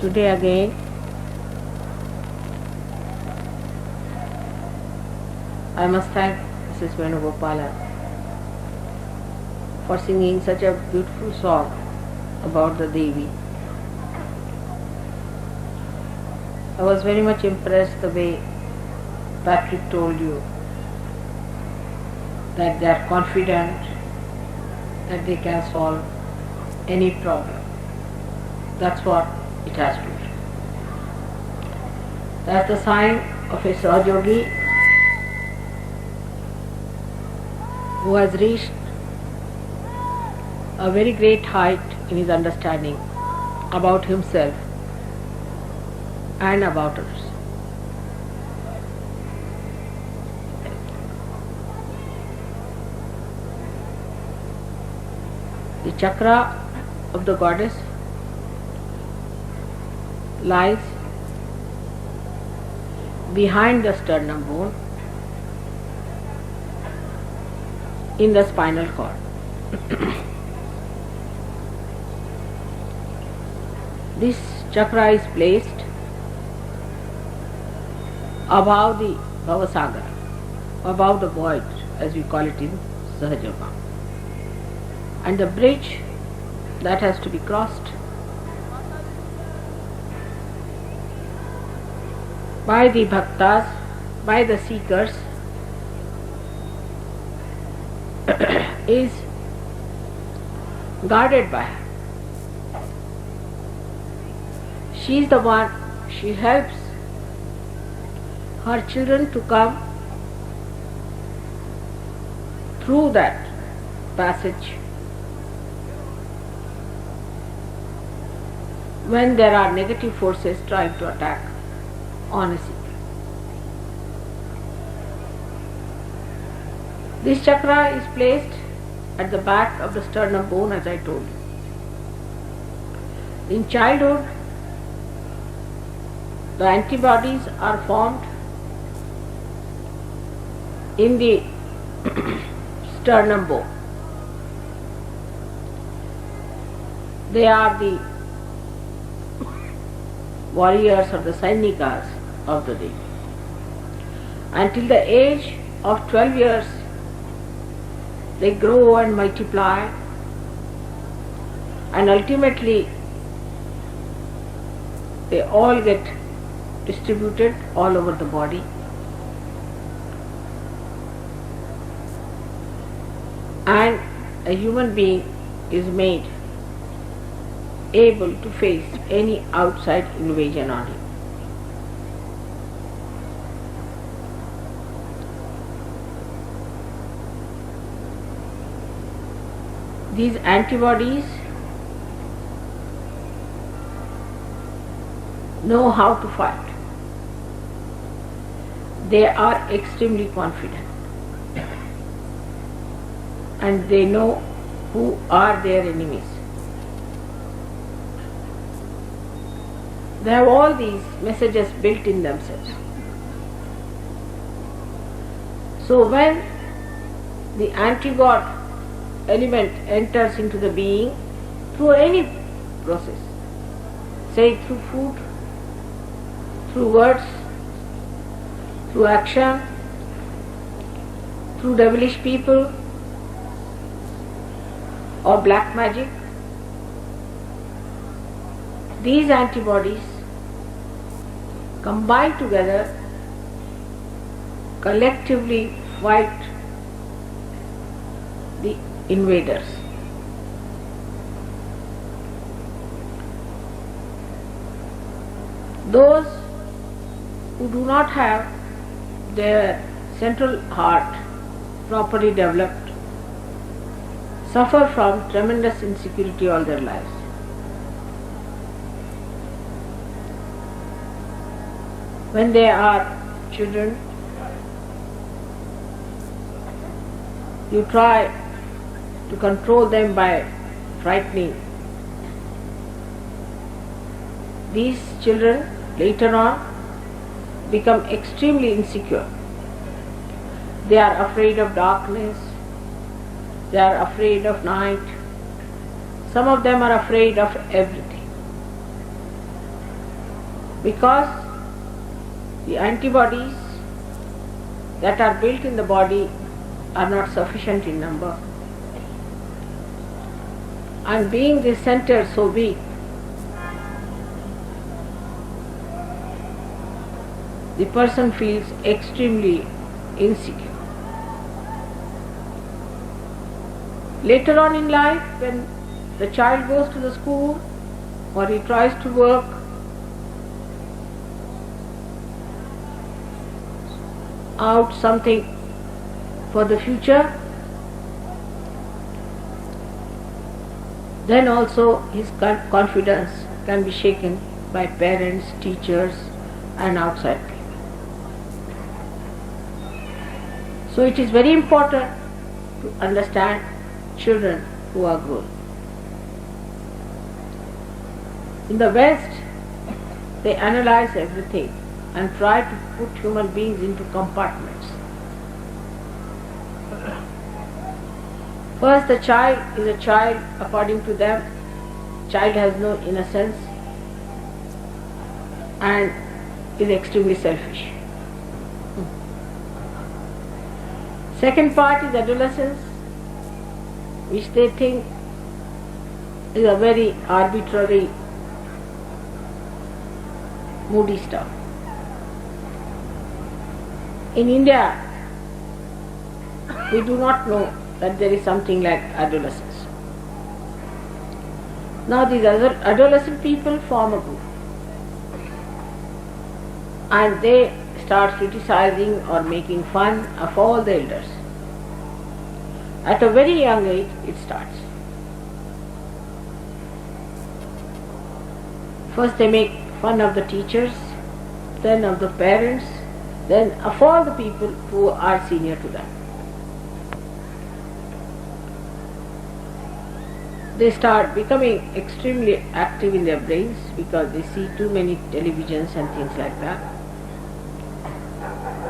Today again I must thank Mrs. Venugopala for singing such a beautiful song about the Devi. I was very much impressed the way Patrick told you that they are confident that they can solve any problem. That's what it has to be. That's the sign of a Sahajogi who has reached a very great height in his understanding about himself and about others. The chakra of the goddess lies behind the sternum bone in the spinal cord. This chakra is placed above the Bhavasagar, above the void, as we call it in Sahajoga. And the bridge that has to be crossed by the bhaktas, by the seekers, is guarded by her. She is the one, she helps her children to come through that passage when there are negative forces trying to attack on a seeker. This chakra is placed at the back of the sternum bone, as I told you. In childhood, the antibodies are formed in the sternum bone. They are the warriors or the Sainikas of the Devi. Until the age of 12 years, they grow and multiply, and ultimately they all get distributed all over the body. And a human being is made able to face any outside invasion on him. These antibodies know how to fight. They are extremely confident and they know who are their enemies. They have all these messages built in themselves. So when the anti-God element enters into the being through any process, say through food, through words, through action, through devilish people or black magic, these antibodies combine together, collectively fight the invaders. Those who do not have their central heart properly developed suffer from tremendous insecurity all their lives. When they are children, you try to control them by frightening. These children later on become extremely insecure. They are afraid of darkness, they are afraid of night, some of them are afraid of everything. because the antibodies that are built in the body are not sufficient in number. And being this center so big, the person feels extremely insecure. Later on in life, when the child goes to the school or he tries to work, out something for the future, then also his confidence can be shaken by parents, teachers and outside people. So it is very important to understand children who are grown. In the West, they analyze everything and try to put human beings into compartments. First, the child is a child according to them. Child has no innocence and is extremely selfish. Second part is adolescence, which they think is a very arbitrary, moody stuff. In India, we do not know that there is something like adolescence. Now these adolescent people form a group and they start criticizing or making fun of all the elders. At a very young age it starts. First they make fun of the teachers, then of the parents, then of all the people who are senior to them. They start becoming extremely active in their brains because they see too many televisions and things like that.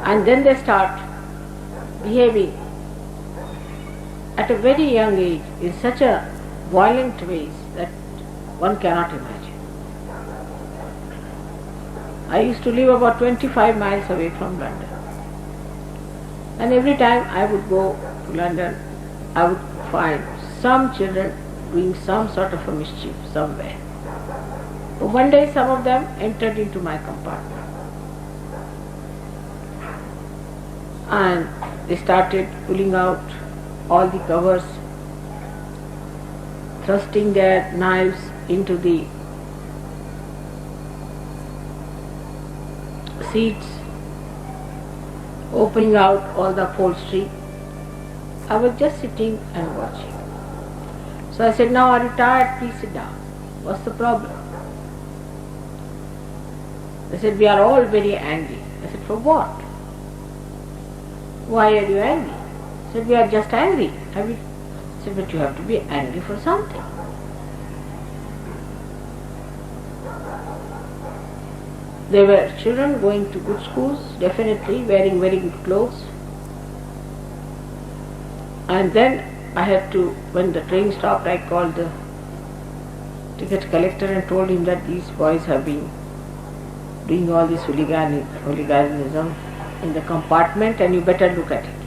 And then they start behaving at a very young age in such a violent ways that one cannot imagine. I used to live about 25 miles away from London. And every time I would go to London, I would find some children doing some sort of a mischief somewhere. But one day some of them entered into my compartment. And they started pulling out all the covers, thrusting their knives into the seats, opening out all the upholstery. I was just sitting and watching. So I said, "Now are you tired? Please sit down. What's the problem?" They said, "We are all very angry." I said, "For what? Why are you angry?" I said, "We are just angry." I said, "But you have to be angry for something." They were children going to good schools, definitely wearing very good clothes. And then I had to, when the train stopped, I called the ticket collector and told him that these boys have been doing all this hooliganism in the compartment and you better look at it.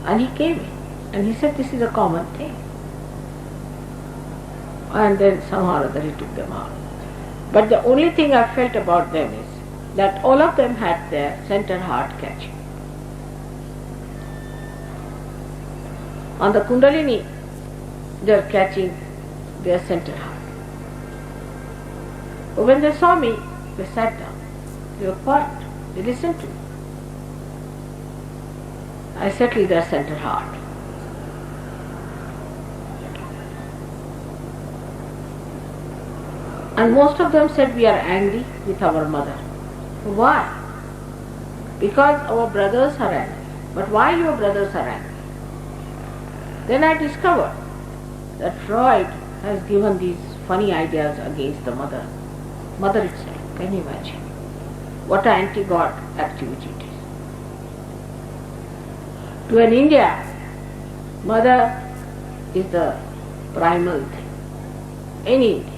And he came in and he said, "This is a common thing." And then somehow or other he took them out. But the only thing I felt about them is that all of them had their center heart catching. On the Kundalini, they are catching their center heart. But when they saw me, they sat down. They were quiet. They listened to me. I settled their center heart. And most of them said, "We are angry with our mother." Why? Because our brothers are angry. But why your brothers are angry? Then I discovered that Freud has given these funny ideas against the mother itself. Can you imagine? What an anti-God activity it is. To an India, mother is the primal thing. Any Indian.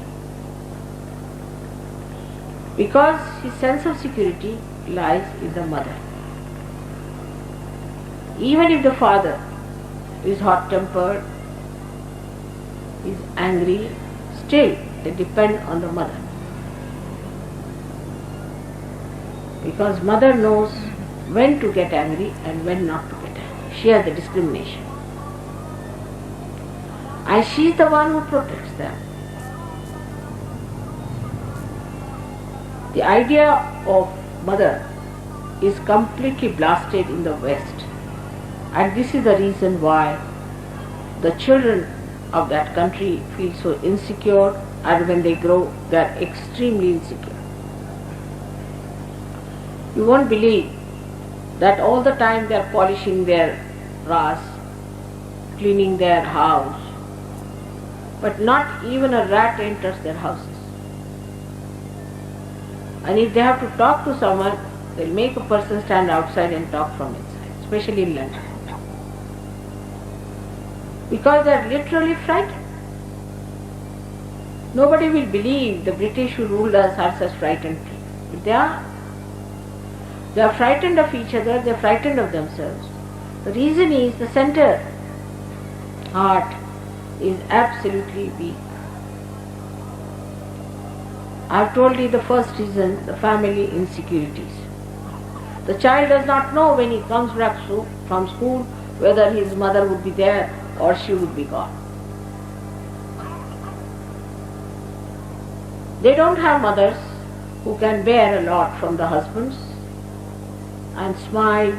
Because his sense of security lies in the mother. Even if the father is hot-tempered, is angry, still they depend on the mother. Because mother knows when to get angry and when not to get angry. She has the discrimination. And she is the one who protects them. The idea of mother is completely blasted in the West. And this is the reason why the children of that country feel so insecure, and when they grow they are extremely insecure. You won't believe that all the time they are polishing their brass, cleaning their house, but not even a rat enters their houses. And if they have to talk to someone, they'll make a person stand outside and talk from inside, especially in London. Because they are literally frightened. Nobody will believe the British who ruled us are such frightened people. But they are. They are frightened of each other, they are frightened of themselves. The reason is the center heart is absolutely weak. I have told you the first reason, the family insecurities. The child does not know when he comes back from school whether his mother would be there or she would be gone. They don't have mothers who can bear a lot from the husbands and smile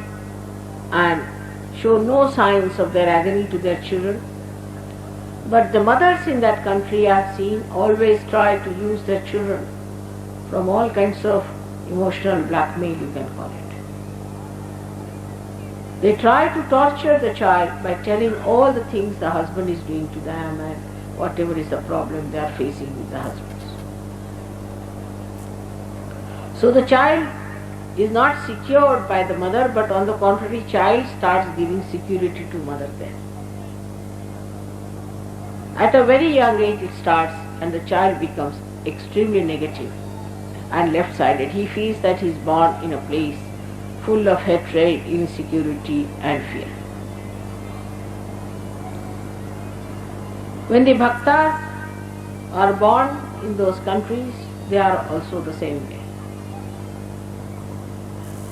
and show no signs of their agony to their children. But the mothers in that country I have seen always try to use their children from all kinds of emotional blackmail, you can call it. They try to torture the child by telling all the things the husband is doing to them and whatever is the problem they are facing with the husbands. So the child is not secured by the mother, but on the contrary, child starts giving security to mother then. At a very young age it starts, and the child becomes extremely negative and left-sided. He feels that he is born in a place full of hatred, insecurity and fear. When the bhaktas are born in those countries, they are also the same way.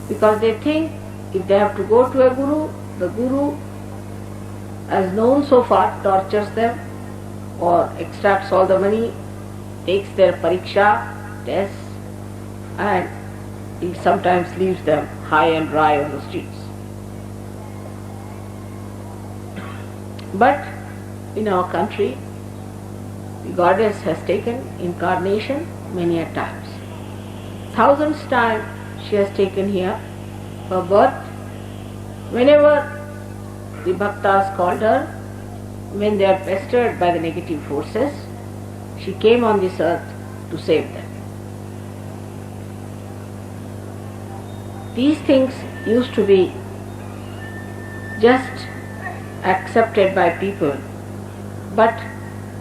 Because they think if they have to go to a guru, the guru, as known so far, tortures them or extracts all the money, takes their pariksha, tests, and he sometimes leaves them high and dry on the streets. But in our country, the goddess has taken incarnation many a times. Thousands times she has taken here for birth. Whenever the bhaktas called her, when they are pestered by the negative forces, she came on this earth to save them. These things used to be just accepted by people, but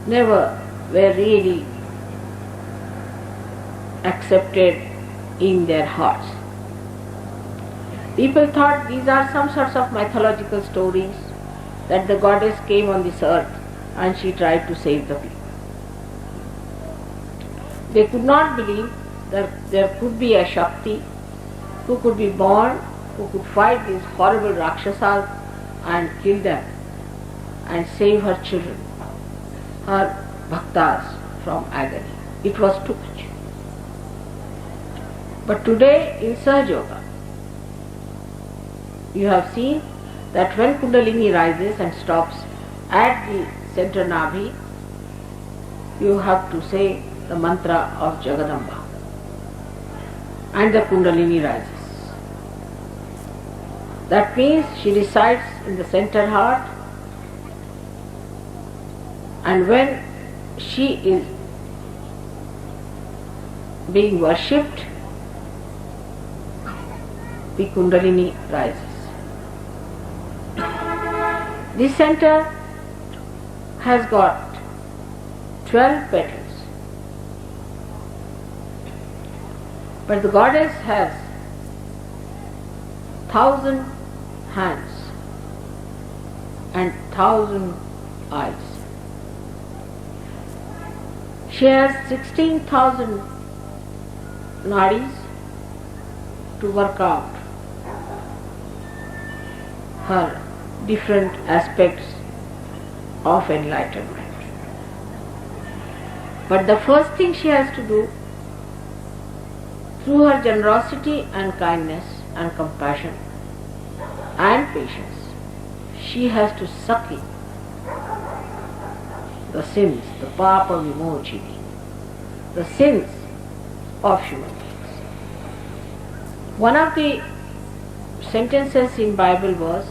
never were really accepted in their hearts. People thought these are some sorts of mythological stories, that the goddess came on this earth and she tried to save the people. They could not believe that there could be a Shakti who could be born, who could fight these horrible Rakshasas and kill them and save her children, her bhaktas from agony. It was too much. But today in Sahaja Yoga, you have seen that when Kundalini rises and stops at the center Nabhi, you have to say the mantra of Jagadamba and the Kundalini rises. That means she resides in the center heart, and when she is being worshipped, the Kundalini rises. This center has got 12 petals. But the goddess has 1,000 hands and 1,000 eyes. She has 16,000 nadis to work out her different aspects of enlightenment. But the first thing she has to do, through her generosity and kindness and compassion and patience, she has to suck in the sins, the papa vimochini, the sins of human beings. One of the sentences in Bible was,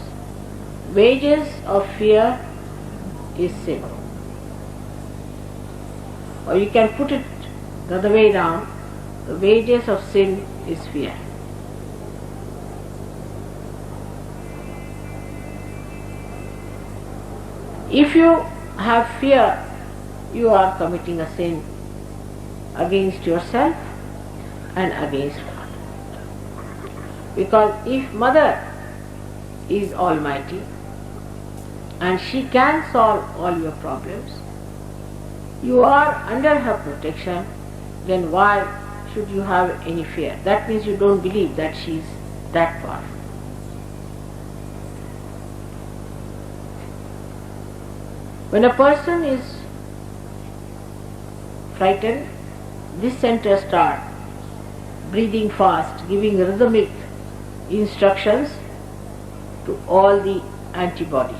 wages of fear is sin. Or you can put it the other way round, the wages of sin is fear. If you have fear, you are committing a sin against yourself and against God. Because if Mother is almighty and she can solve all your problems, you are under her protection, then why should you have any fear? That means you don't believe that she is that powerful. When a person is frightened, this center starts breathing fast, giving rhythmic instructions to all the antibodies.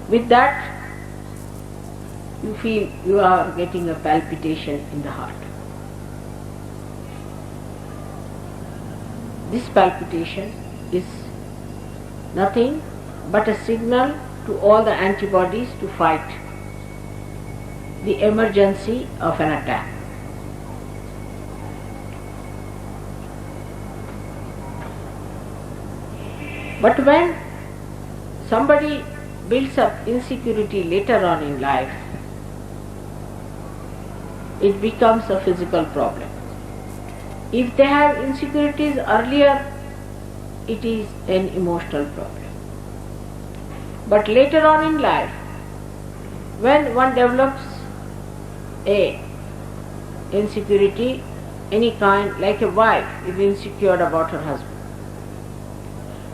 With that, you feel you are getting a palpitation in the heart. This palpitation is nothing but a signal to all the antibodies to fight the emergency of an attack. But when somebody builds up insecurity later on in life, it becomes a physical problem. If they have insecurities earlier, it is an emotional problem. But later on in life, when one develops a insecurity, any kind, like a wife is insecure about her husband.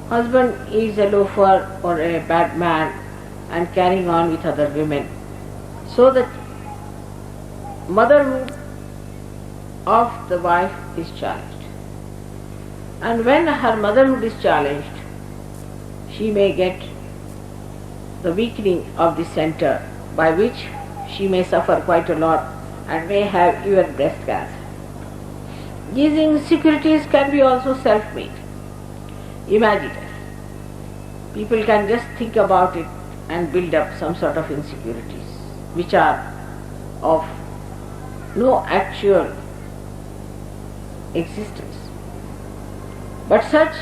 Husband is a loafer or a bad man and carrying on with other women. So that motherhood of the wife is challenged. And when her motherhood is challenged, she may get the weakening of the center, by which she may suffer quite a lot and may have even breast cancer. These insecurities can be also self-made, imaginary. People can just think about it and build up some sort of insecurities which are of no actual existence. But such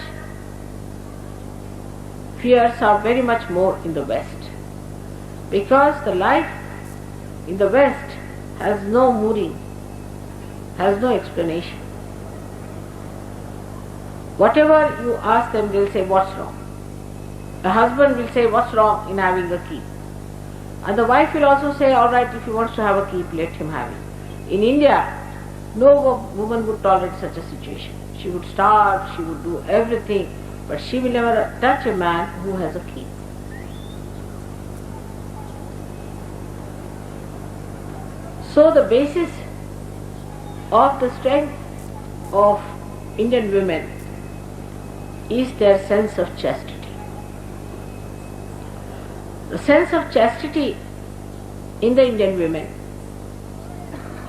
fears are very much more in the West, because the life in the West has no mooring, has no explanation. Whatever you ask them, they'll say, what's wrong? The husband will say, what's wrong in having a key? And the wife will also say, all right, if he wants to have a key, let him have it. In India, no woman would tolerate such a situation. She would starve, she would do everything, but she will never touch a man who has a key. So the basis of the strength of Indian women is their sense of chastity. The sense of chastity in the Indian women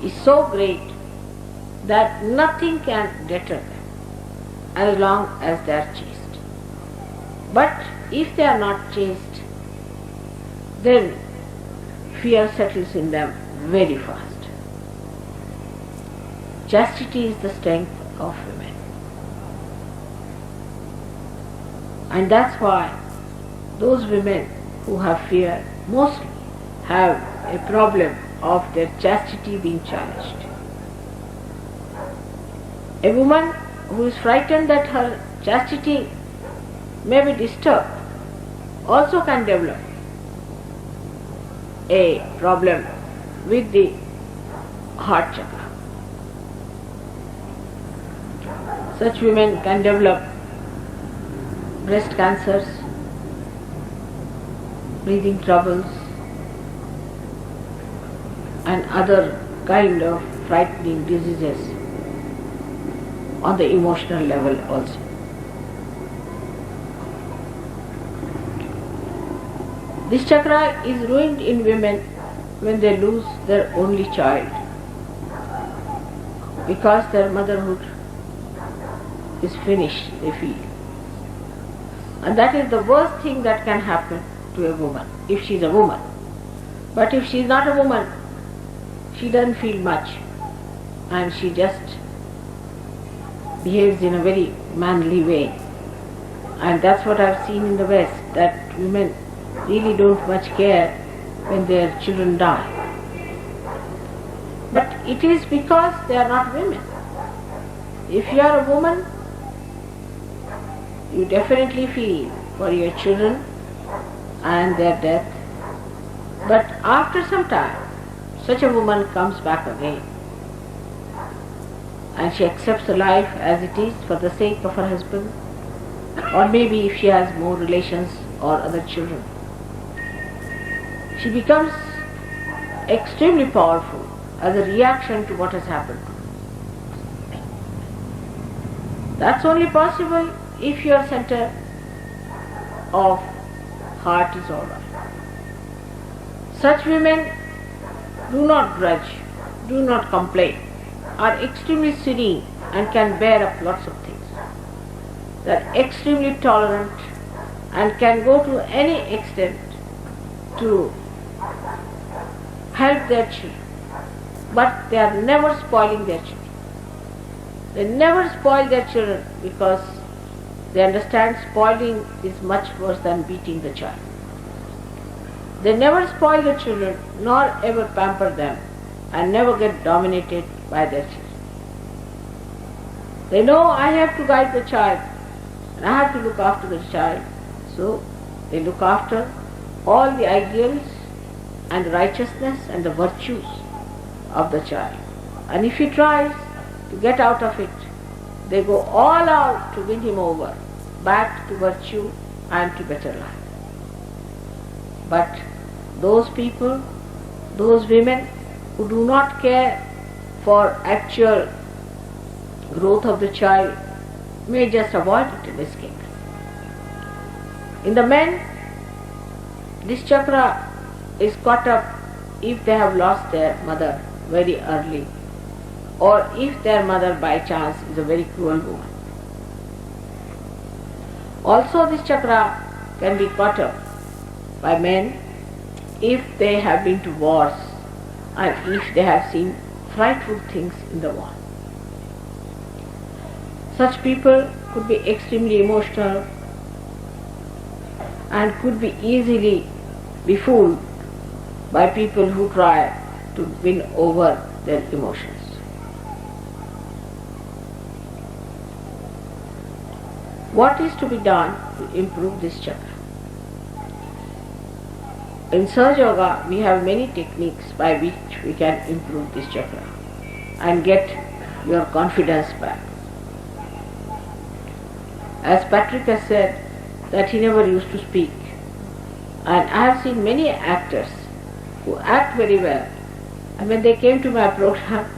is so great that nothing can deter them as long as they are chaste. But if they are not chaste, then fear settles in them very fast. Chastity is the strength of women. And that's why those women who have fear mostly have a problem of their chastity being challenged. A woman who is frightened that her chastity may be disturbed also can develop a problem with the heart chakra. Such women can develop breast cancers, breathing troubles, and other kind of frightening diseases on the emotional level also. This chakra is ruined in women when they lose their only child, because their motherhood is finished, they feel. And that is the worst thing that can happen to a woman, if she is a woman. But if she is not a woman, she doesn't feel much, and she just behaves in a very manly way. And that's what I've seen in the West, that women really don't much care when their children die. But it is because they are not women. If you are a woman, you definitely feel for your children and their death. But after some time, such a woman comes back again, and she accepts the life as it is for the sake of her husband, or maybe if she has more relations or other children. She becomes extremely powerful as a reaction to what has happened. That's only possible if your center of heart is all right. Such women do not grudge, do not complain, are extremely serene and can bear up lots of things. They are extremely tolerant and can go to any extent to help their children, but they are never spoiling their children. They never spoil their children because they understand spoiling is much worse than beating the child. They never spoil their children nor ever pamper them and never get dominated by their children. They know I have to guide the child and I have to look after the child, so they look after all the ideals and the righteousness and the virtues of the child. And if he tries to get out of it, they go all out to win him over, back to virtue and to better life. But those people, those women who do not care for actual growth of the child may just avoid it and escape. In the men, this chakra is caught up if they have lost their mother very early, or if their mother by chance is a very cruel woman. Also this chakra can be caught up by men if they have been to wars and if they have seen frightful things in the war. Such people could be extremely emotional and could be easily befooled by people who try to win over their emotions. What is to be done to improve this chakra? In Sahaja Yoga, we have many techniques by which we can improve this chakra and get your confidence back. As Patrick has said that he never used to speak, and I have seen many actors who act very well, and when they came to my program,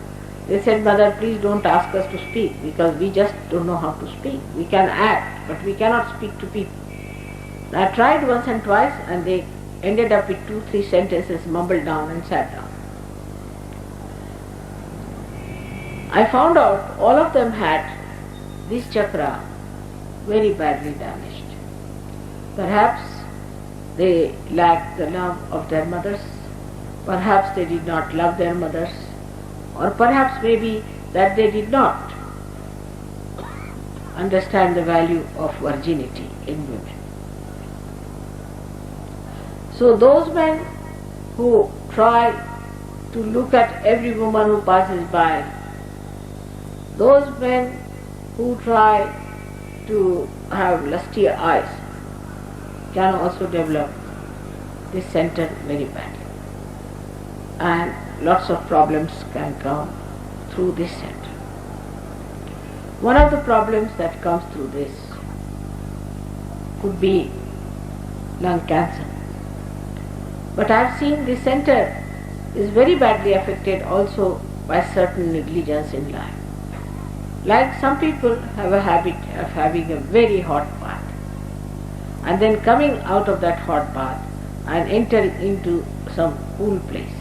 they said, "Mother, please don't ask us to speak because we just don't know how to speak. We can act, but we cannot speak to people." And I tried once and twice, and they ended up with 2-3 sentences mumbled down and sat down. I found out all of them had this chakra very badly damaged. Perhaps they lacked the love of their mothers, perhaps they did not love their mothers, or perhaps maybe that they did not understand the value of virginity in women. So those men who try to look at every woman who passes by Those men who try to have lusty eyes can also develop this center very badly, and lots of problems can come through this center. One of the problems that comes through this could be lung cancer. But I have seen this center is very badly affected also by certain negligence in life. Like some people have a habit of having a very hot bath and then coming out of that hot bath and entering into some cool place.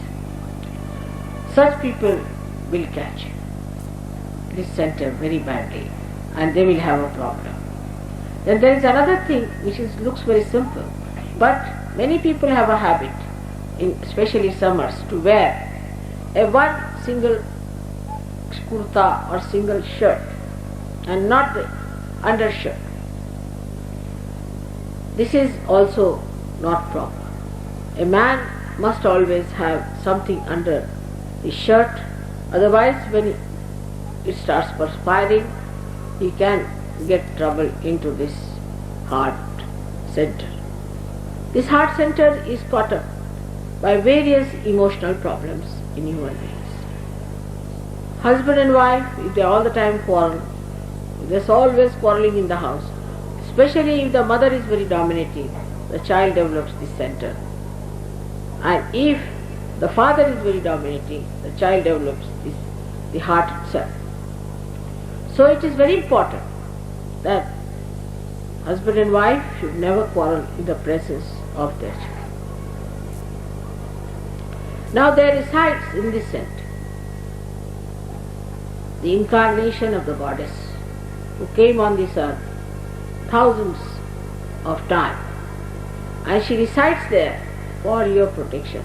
Such people will catch this center very badly and they will have a problem. Then there is another thing which looks very simple, but many people have a habit, especially summers, to wear a one single kurta or single shirt and not the undershirt. This is also not proper. A man must always have something under his shirt, otherwise when it starts perspiring, he can get trouble into this heart center. This heart center is caught up by various emotional problems in human beings. Husband and wife, if they all the time quarrel, there's always quarreling in the house, especially if the mother is very dominating, the child develops this center. And if the father is very dominating, the child develops the heart itself. So it is very important that husband and wife should never quarrel in the presence of their children. Now there resides in this center the incarnation of the goddess who came on this earth thousands of times, and she resides there for your protection.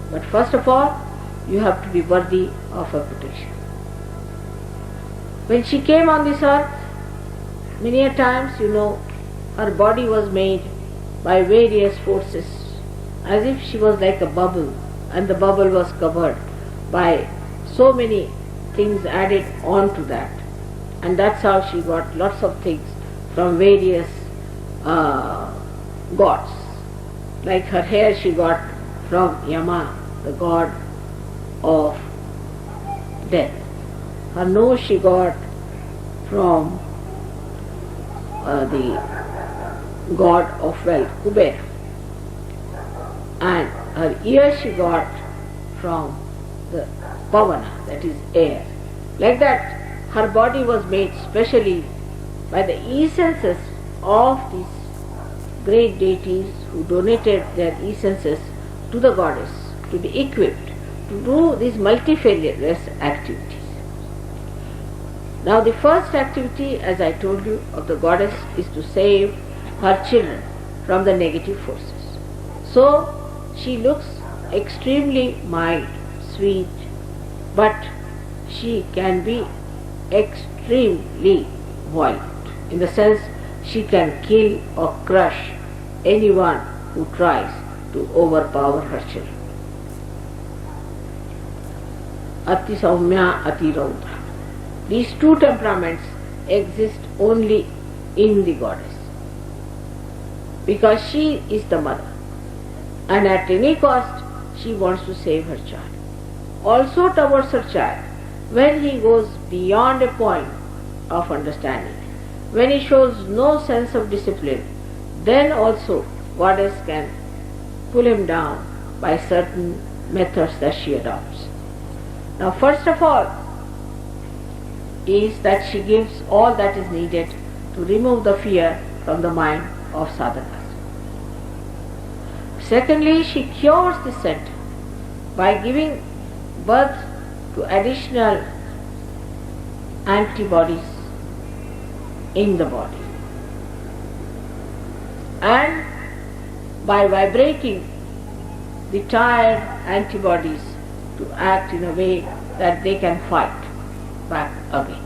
But first of all, you have to be worthy of her protection. When she came on this earth, many a times, her body was made by various forces, as if she was like a bubble, and the bubble was covered by so many things added on to that. And that's how she got lots of things from various gods. Like her hair she got from Yama, the god of death. Her nose she got from the god of wealth, Kuber. And her ear she got from the Pavana, that is air. Like that, her body was made specially by the essences of these great deities who donated their essences to the goddess to be equipped to do these multifarious activities. Now the first activity, as I told you, of the goddess is to save her children from the negative forces. So she looks extremely mild, sweet, but she can be extremely violent, in the sense she can kill or crush anyone who tries to overpower her children. Ati Saumya, Ati Raudra. These two temperaments exist only in the goddess, because she is the mother, and at any cost she wants to save her child. Also towards her child, when he goes beyond a point of understanding, when he shows no sense of discipline, then also goddess can pull him down by certain methods that she adopts. Now first of all is that she gives all that is needed to remove the fear from the mind of sadhakas. Secondly, she cures the center by giving birth to additional antibodies in the body, and by vibrating the tired antibodies to act in a way that they can fight back again.